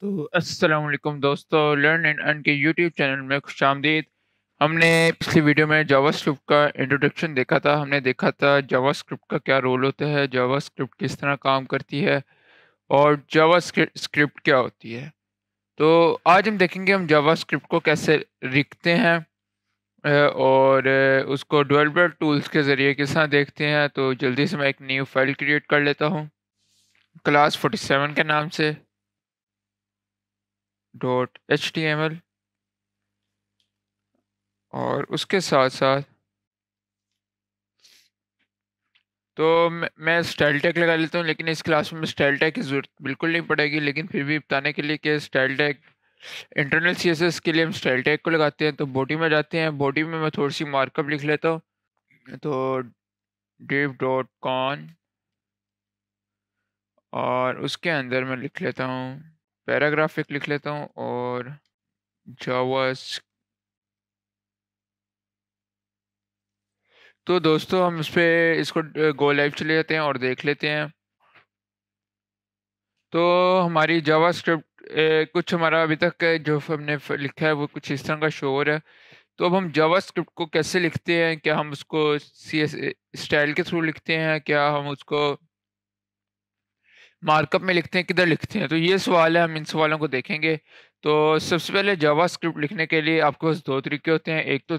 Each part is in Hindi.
तो अस्सलाम वालेकुम दोस्तों, लर्न एंड अर्न के यूट्यूब चैनल में खुशामदीद। हमने पिछली वीडियो में जावास्क्रिप्ट का इंट्रोडक्शन देखा था। हमने देखा था जावास्क्रिप्ट का क्या रोल होता है, जावास्क्रिप्ट किस तरह काम करती है और जावास्क्रिप्ट स्क्रिप्ट क्या होती है। तो आज हम देखेंगे हम जावास्क्रिप्ट को कैसे लिखते हैं और उसको डेवलपर टूल्स के ज़रिए किस तरह देखते हैं। तो जल्दी से मैं एक न्यू फाइल क्रिएट कर लेता हूँ क्लास 47 के नाम से .html, और उसके साथ साथ तो मैं स्टाइल टैग लगा लेता हूँ, लेकिन इस क्लास में स्टाइल टैग की ज़रूरत बिल्कुल नहीं पड़ेगी। लेकिन फिर भी बताने के लिए कि स्टाइल टैग इंटरनल सीएसएस के लिए हम स्टाइल टैग को लगाते हैं। तो बॉडी में जाते हैं, बॉडी में मैं थोड़ी सी मार्कअप लिख लेता हूँ। तो div.con, और उसके अंदर मैं लिख लेता हूँ पैराग्राफिक लिख लेता हूँ और जावा। तो दोस्तों हम इस पे इसको गो लाइव चले जाते हैं और देख लेते हैं। तो हमारी जावास्क्रिप्ट कुछ हमारा अभी तक जो हमने लिखा है वो कुछ इस तरह का शो हो रहा है। तो अब हम जावास्क्रिप्ट को कैसे लिखते हैं, क्या हम उसको सी एस स्टाइल के थ्रू लिखते हैं, क्या हम उसको मार्कअप में लिखते हैं, किधर लिखते हैं। तो ये सवाल है, हम इन सवालों को देखेंगे। तो सबसे पहले जावास्क्रिप्ट लिखने के लिए आपके पास दो तरीके होते हैं। एक तो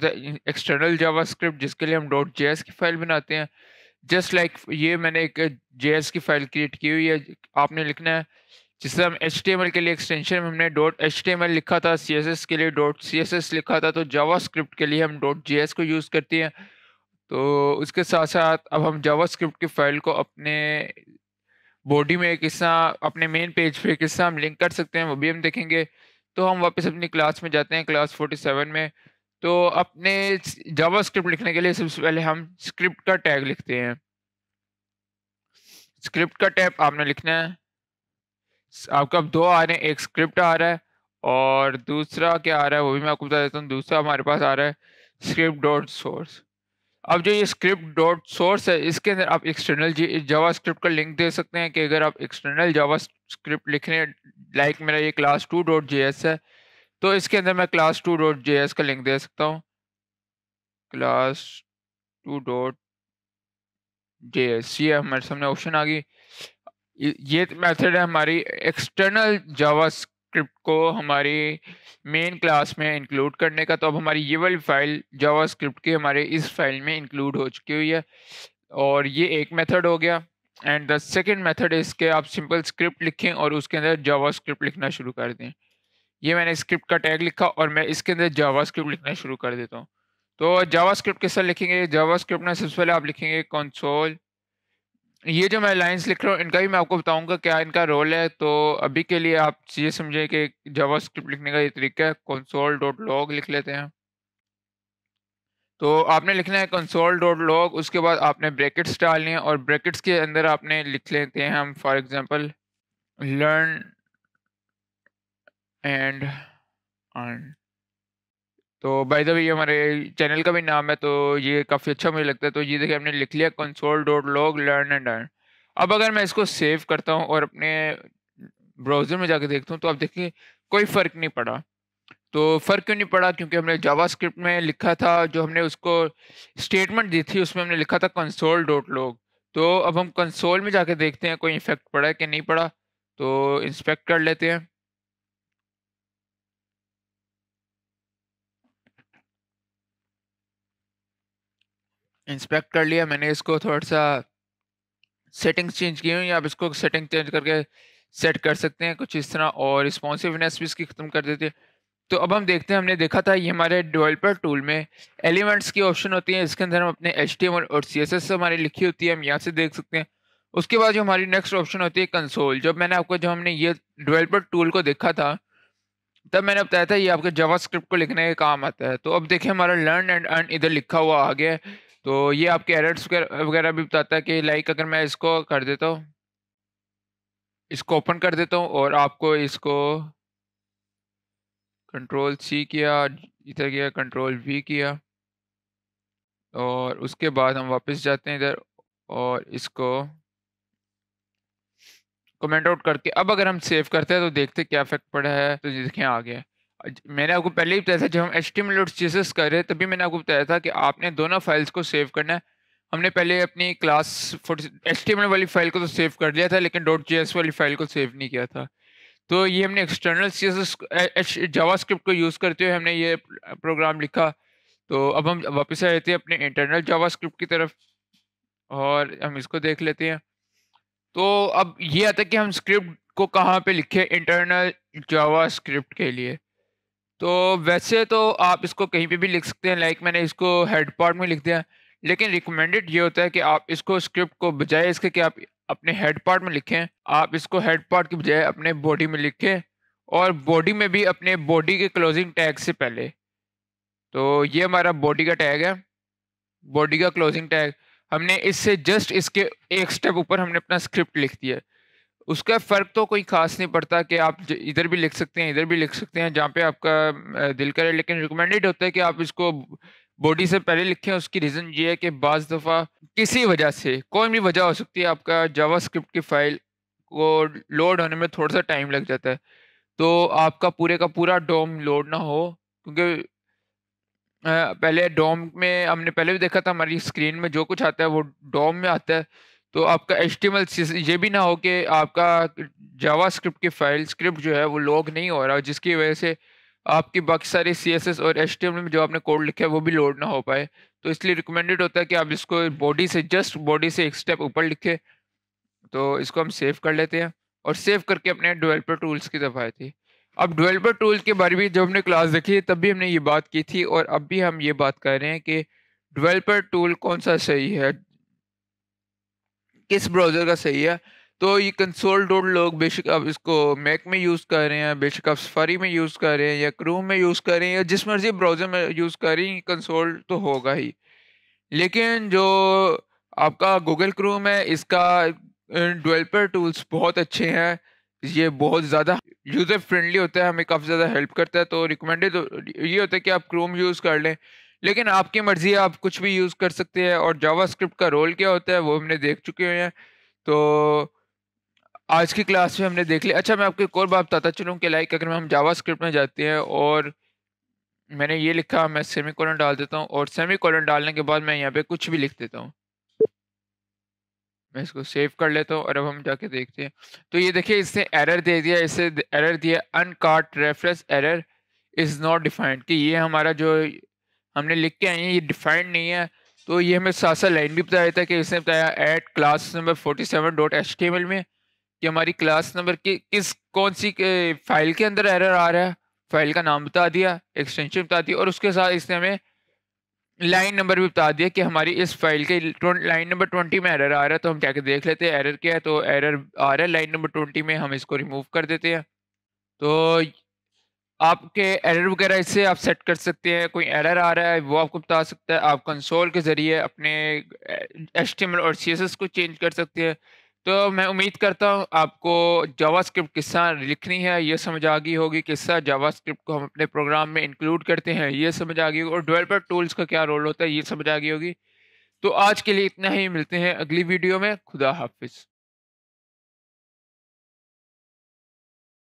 एक्सटर्नल जावास्क्रिप्ट, जिसके लिए हम .js की फाइल बनाते हैं। जस्ट लाइक ये मैंने एक JS की फाइल क्रिएट की हुई है। आपने लिखना है जिससे हम HTML के लिए एक्सटेंशन में हमने .html लिखा था, CSS के लिए .css लिखा था। तो जावास्क्रिप्ट के लिए हम .js को यूज़ करते हैं। तो उसके साथ साथ अब हम जावास्क्रिप्ट की फाइल को अपने बॉडी में किस तरह, अपने मेन पेज पे किस तरह हम लिंक कर सकते हैं, वो भी हम देखेंगे। तो हम वापस अपनी क्लास में जाते हैं, क्लास 47 में। तो अपने जावास्क्रिप्ट लिखने के लिए सबसे पहले हम स्क्रिप्ट का टैग लिखते हैं। स्क्रिप्ट का टैग आपने लिखना है, आपका अब दो आ रहे हैं, एक स्क्रिप्ट आ रहा है और दूसरा क्या आ रहा है वो भी मैं आपको बता देता हूँ। दूसरा हमारे पास आ रहा है स्क्रिप्ट डॉट सोर्स। अब जो ये स्क्रिप्ट डॉट सोर्स है, इसके अंदर आप एक्सटर्नल जावा स्क्रिप्ट का लिंक दे सकते हैं कि अगर आप एक्सटर्नल जावा स्क्रिप्ट लिख रहे हैं, लाइक मेरा ये क्लास 2.js है, तो इसके अंदर मैं क्लास 2.js का लिंक दे सकता हूँ। क्लास 2.js, ये हमारे सामने ऑप्शन आ गई। ये मेथड है हमारी एक्सटर्नल जावास्क्रिप्ट को हमारी मेन क्लास में इंक्लूड करने का। तो अब हमारी ये वाली फाइल जावास्क्रिप्ट की हमारे इस फाइल में इंक्लूड हो चुकी हुई है, और ये एक मेथड हो गया। And the second method is के आप सिंपल स्क्रिप्ट लिखें और उसके अंदर जावास्क्रिप्ट लिखना शुरू कर दें। ये मैंने स्क्रिप्ट का टैग लिखा और मैं इसके अंदर जावास्क्रिप्ट लिखना शुरू कर देता हूँ। तो जावास्क्रिप्ट किस तरह लिखेंगे, जावास्क्रिप्ट में सबसे पहले आप लिखेंगे कंसोल। ये जो मैं लाइंस लिख रहा हूँ इनका भी मैं आपको बताऊंगा क्या इनका रोल है। तो अभी के लिए आप ये समझे कि जावास्क्रिप्ट लिखने का ये तरीका है। कंसोल डॉट लॉग लिख लेते हैं। तो आपने लिखना है कंसोल डॉट लॉग, उसके बाद आपने ब्रैकेट्स डालने हैं और ब्रैकेट्स के अंदर आपने लिख लेते हैं हम for example learn and earn. तो बाय द वे ये हमारे चैनल का भी नाम है, तो ये काफ़ी अच्छा मुझे लगता है। तो ये देखिए हमने लिख लिया console dot log learn and earn. अब अगर मैं इसको सेव करता हूँ और अपने ब्राउज़र में जाके देखता हूँ, तो आप देखिए कोई फ़र्क नहीं पड़ा। तो फ़र्क क्यों नहीं पड़ा, क्योंकि हमने जावास्क्रिप्ट में लिखा था, जो हमने उसको स्टेटमेंट दी थी उसमें हमने लिखा था कंसोल डॉट लॉग। तो अब हम कंसोल में जाके देखते हैं कोई इफेक्ट पड़ा है कि नहीं पड़ा। तो इंस्पेक्ट कर लेते हैं। इंस्पेक्ट कर लिया मैंने, इसको थोड़ा सा सेटिंग्स चेंज की हुई, आप इसको सेटिंग चेंज करके सेट कर सकते हैं कुछ इस तरह, और रिस्पॉन्सिवनेस भी इसकी ख़त्म कर देते हैं। तो अब हम देखते हैं, हमने देखा था ये हमारे डेवलपर टूल में एलिमेंट्स की ऑप्शन होती है, इसके अंदर हम अपने HTML और CSS हमारी लिखी होती है, हम यहाँ से देख सकते हैं। उसके बाद जो हमारी नेक्स्ट ऑप्शन होती है कंसोल। जब मैंने आपको, जब हमने ये डेवलपर टूल को देखा था, तब मैंने बताया था ये आपके जावास्क्रिप्ट को लिखने के काम आता है। तो अब देखिए हमारा लर्न एंड अर्न इधर लिखा हुआ आ गया है। तो ये आपके एरर्स वगैरह भी बताता है कि लाइक अगर मैं इसको कर देता हूँ, इसको ओपन कर देता हूँ और आपको इसको कंट्रोल C किया, इधर किया कंट्रोल V किया, और उसके बाद हम वापस जाते हैं इधर और इसको कमेंट आउट करके अब अगर हम सेव करते हैं तो देखते क्या इफेक्ट पड़ा है, तो ये देखें आ गया। मैंने आपको पहले ही बताया था जब हम HTML और CSS कर रहे तभी मैंने आपको बताया था कि आपने दोनों फाइल्स को सेव करना है। हमने पहले अपनी क्लास HTML वाली फाइल को तो सेव कर लिया था, लेकिन .js वाली फाइल को सेव नहीं किया था। तो ये हमने एक्सटर्नल CSS जावास्क्रिप्ट को यूज़ करते हुए हमने ये प्रोग्राम लिखा। तो अब हम वापस आ जाते हैं अपने इंटरनल जावास्क्रिप्ट की तरफ और हम इसको देख लेते हैं। तो अब ये आता है कि हम स्क्रिप्ट को कहाँ पे लिखें इंटरनल जावास्क्रिप्ट के लिए। तो वैसे तो आप इसको कहीं पे भी लिख सकते हैं, लाइक मैंने इसको हेड पार्ट में लिख दिया, लेकिन रिकमेंडेड ये होता है कि आप इसको स्क्रिप्ट को बजाय इसके कि आप अपने हेड पार्ट में लिखें, आप इसको हेड पार्ट की बजाय अपने बॉडी में लिखें, और बॉडी में भी अपने बॉडी के क्लोजिंग टैग से पहले। तो ये हमारा बॉडी का टैग है, बॉडी का क्लोजिंग टैग। हमने इससे जस्ट इसके एक स्टेप ऊपर हमने अपना स्क्रिप्ट लिख दिया। उसका फ़र्क तो कोई ख़ास नहीं पड़ता कि आप इधर भी लिख सकते हैं, इधर भी लिख सकते हैं, जहाँ पे आपका दिल करे, लेकिन रिकमेंडेड होता है कि आप इसको बॉडी से पहले लिखें। उसकी रीज़न ये है कि बाज़ दफ़ा किसी वजह से, कोई भी वजह हो सकती है, आपका जावास्क्रिप्ट की फ़ाइल को लोड होने में थोड़ा सा टाइम लग जाता है। तो आपका पूरे का पूरा डोम लोड ना हो, क्योंकि पहले डोम में हमने पहले भी देखा था, हमारी स्क्रीन में जो कुछ आता है वो डोम में आता है। तो आपका HTML ये भी ना हो कि आपका जावास्क्रिप्ट की फाइल स्क्रिप्ट जो है वो लॉग नहीं हो रहा, जिसकी वजह से आपकी बाकी सारी CSS और HTML में जो आपने कोड लिखा है वो भी लोड ना हो पाए। तो इसलिए रिकमेंडेड होता है कि आप इसको बॉडी से जस्ट बॉडी से एक स्टेप ऊपर लिखें। तो इसको हम सेव कर लेते हैं और सेव करके अपने डेवलपर टूल्स की तरफ आए थे। अब डेवलपर टूल के बारे में जब हमने क्लास देखी तब भी हमने ये बात की थी, और अब भी हम ये बात कर रहे हैं कि डेवलपर टूल कौन सा सही है, किस ब्राउज़र का सही है। तो ये कंसोल डॉट लॉग, बेशक आप इसको मैक में यूज़ कर रहे हैं, बेशक आप सफारी में यूज़ कर रहे हैं या क्रोम में यूज़ कर रहे हैं या जिस मर्जी ब्राउज़र में यूज़ कर रही हैं, कंसोल तो होगा ही। लेकिन जो आपका गूगल क्रोम है, इसका डेवलपर टूल्स बहुत अच्छे हैं। ये बहुत ज़्यादा यूज़र फ्रेंडली होता है, हमें काफ़ी ज़्यादा हेल्प करता है। तो रिकमेंडेड ये होता है कि आप क्रोम यूज़ कर लें, लेकिन आपकी मर्ज़ी है, आप कुछ भी यूज़ कर सकते हैं। और जावास्क्रिप्ट का रोल क्या होता है वो हमने देख चुके हैं। तो आज की क्लास में हमने देख लिया। अच्छा, मैं आपको एक और बात बताता चलूँ कि लाइक अगर हम जावास्क्रिप्ट में जाते हैं और मैंने ये लिखा, मैं सेमीकोलन डाल देता हूँ, और सेमीकोलन डालने के बाद मैं यहाँ पे कुछ भी लिख देता हूँ। मैं इसको सेव कर लेता हूँ और अब हम जाके देखते हैं। तो ये देखिए इसने एरर दे दिया, इससे एरर दिया uncaught reference error is not defined, कि ये हमारा जो हमने लिख के आए हैं ये डिफाइंड नहीं है। तो ये हमें साथ साथ लाइन भी बताया था कि इसने बताया एट क्लास नंबर 47.html में कि हमारी क्लास नंबर की कौन सी फाइल के अंदर एरर आ रहा है। फाइल का नाम बता दिया, एक्सटेंशन बता दी, और उसके साथ इसने हमें लाइन नंबर भी बता दिया कि हमारी इस फाइल के लाइन नंबर 20 में एरर आ रहा है। तो हम जाके देख लेते हैं एरर क्या है। तो एरर आ रहा है लाइन नंबर 20 में, हम इसको रिमूव कर देते हैं। तो आपके एरर वगैरह इससे आप सेट कर सकते हैं, कोई एरर आ रहा है वो आपको बता सकता है। आप कंसोल के ज़रिए अपने HTML और CSS को चेंज कर सकते हैं। तो मैं उम्मीद करता हूँ आपको जावास्क्रिप्ट किस तरह लिखनी है ये समझ आ गई होगी, किस तरह जावास्क्रिप्ट को हम अपने प्रोग्राम में इंक्लूड करते हैं ये समझ आ गई होगी, और डेवलपर टूल्स का क्या रोल होता है ये समझ आ गई होगी। तो आज के लिए इतना ही, मिलते हैं अगली वीडियो में। खुदा हाफिज़।